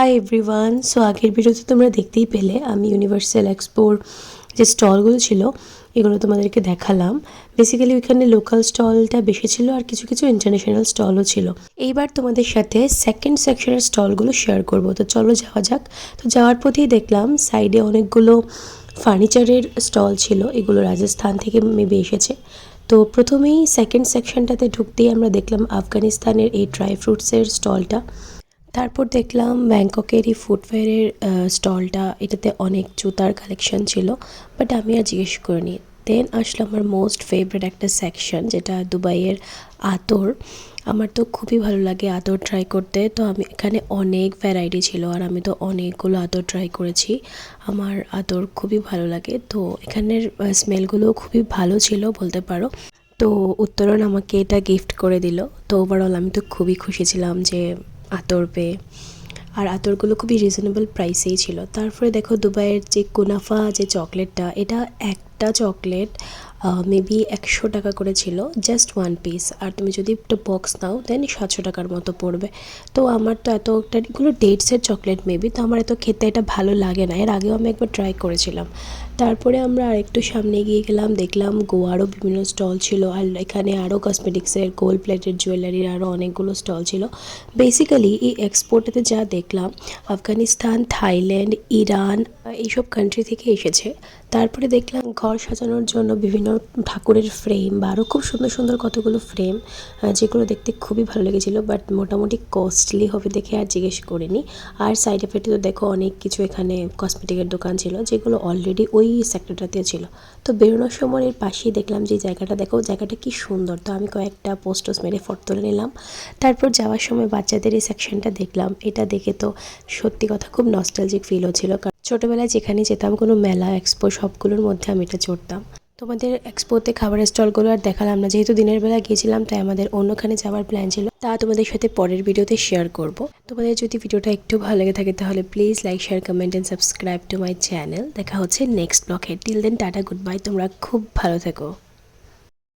Hi everyone. So আগের ভিডিওতে তোমরা দেখতেই পেলে আমি ইউনিভার্সাল এক্সপোর যে স্টলগুলো ছিল এগুলো তোমাদেরকে দেখালাম। বেসিক্যালি ওইখানে লোকাল স্টলটা বেশি ছিল আর কিছু কিছু ইন্টারন্যাশনাল স্টলও ছিল। এইবার তোমাদের সাথে সেকেন্ড সেকশনের স্টলগুলো শেয়ার করব। তো চলো যাওয়া যাক। তো যাওয়ার পথেই দেখলাম সাইডে অনেকগুলো ফার্নিচারের স্টল ছিল, এগুলো রাজস্থান থেকে মেবি এসেছে। তো প্রথমেই সেকেন্ড সেকশনটাতে ঢুকতেই আমরা দেখলাম আফগানিস্তানের এই ড্রাই ফ্রুটসের স্টলটা। তারপর দেখলাম ব্যাংককের এই ফুটওয়্যারের স্টলটা, এটাতে অনেক জুতার কালেকশন ছিল, বাট আমি আর জিজ্ঞেস করিনি। দেন আসলো আমার মোস্ট ফেভারিট একটা সেকশন, যেটা দুবাইয়ের আতর। আমার তো খুবই ভালো লাগে আতর ট্রাই করতে, তো আমি এখানে অনেক ভ্যারাইটি ছিল আর আমি তো অনেকগুলো আতর ট্রাই করেছি। আমার আতর খুবই ভালো লাগে, তো এখানের স্মেলগুলো খুবই ভালো ছিল বলতে পারো। তো উত্তরণ আমাকে এটা গিফট করে দিল। তো ওভারঅল আমি তো খুবই খুশি ছিলাম যে আতর পেয়ে। আর আতরগুলো খুবই রিজনেবল প্রাইসেই ছিল। তারপরে দেখো দুবাইয়ের যে কুনাফা যে চকলেটটা, এটা একটা চকলেট মেবি 100 টাকা করে ছিল, জাস্ট ওয়ান পিস। আর তুমি যদি একটা বক্স নাও দেন 700 টাকার মতো পড়বে। তো আমার তো এগুলো ডেটসের চকলেট মেবি, তো আমার এত খেতে এটা ভালো লাগে না। এর আগেও আমি একবার ট্রাই করেছিলাম। তারপরে আমরা আরেকটু সামনে গিয়ে গেলাম, দেখলাম গোয়ারও বিভিন্ন স্টল ছিল, আর এখানে আরও কসমেটিক্সের, গোল্ড প্লেটেড জুয়েলারির আরও অনেকগুলো স্টল ছিল। বেসিক্যালি এই এক্সপোর্টেতে যা দেখলাম আফগানিস্তান, থাইল্যান্ড, ইরান এইসব কান্ট্রি থেকে এসেছে। তারপরে দেখলাম ঘর সাজানোর জন্য বিভিন্ন ঠাকুরের ফ্রেম বা আরও খুব সুন্দর সুন্দর কতগুলো ফ্রেম, যেগুলো দেখতে খুবই ভালো লেগেছিলো, বাট মোটামুটি কস্টলি হবে দেখে আর জিজ্ঞেস করিনি। আর সাইড এফেক্টে তো দেখো অনেক কিছু এখানে কসমেটিকের দোকান ছিল, যেগুলো অলরেডি ওই সেক্টরটাতে ছিল। তো বেরোনোর সময় এর পাশেই দেখলাম যে জায়গাটা, দেখো জায়গাটা কি সুন্দর। তো আমি কয়েকটা পোস্টার্স মেরে ফটো তুলে নিলাম। তারপর যাওয়ার সময় বাচ্চাদের এই সেকশনটা দেখলাম, এটা দেখে তো সত্যি কথা খুব নস্টালজিক ফিল হচ্ছিল। কারণ ছোটোবেলায় যেখানে যেতাম কোনো মেলা এক্সপো সবগুলোর মধ্যে আমি এটা চড়তাম। তোমাদের এক্সপোতে খাবারের স্টলগুলো আর দেখালাম না, যেহেতু দিনের বেলা গিয়েছিলাম তাই আমাদের অন্যখানে যাওয়ার প্ল্যান ছিল, তা তোমাদের সাথে পরের ভিডিওতে শেয়ার করব। তোমাদের যদি ভিডিওটা একটু ভালো লেগে থাকে তাহলে please like, share, comment and subscribe to my channel. দেখা হচ্ছে নেক্সট ব্লগে। Till then tata, goodbye. তোমরা খুব ভালো থেকো।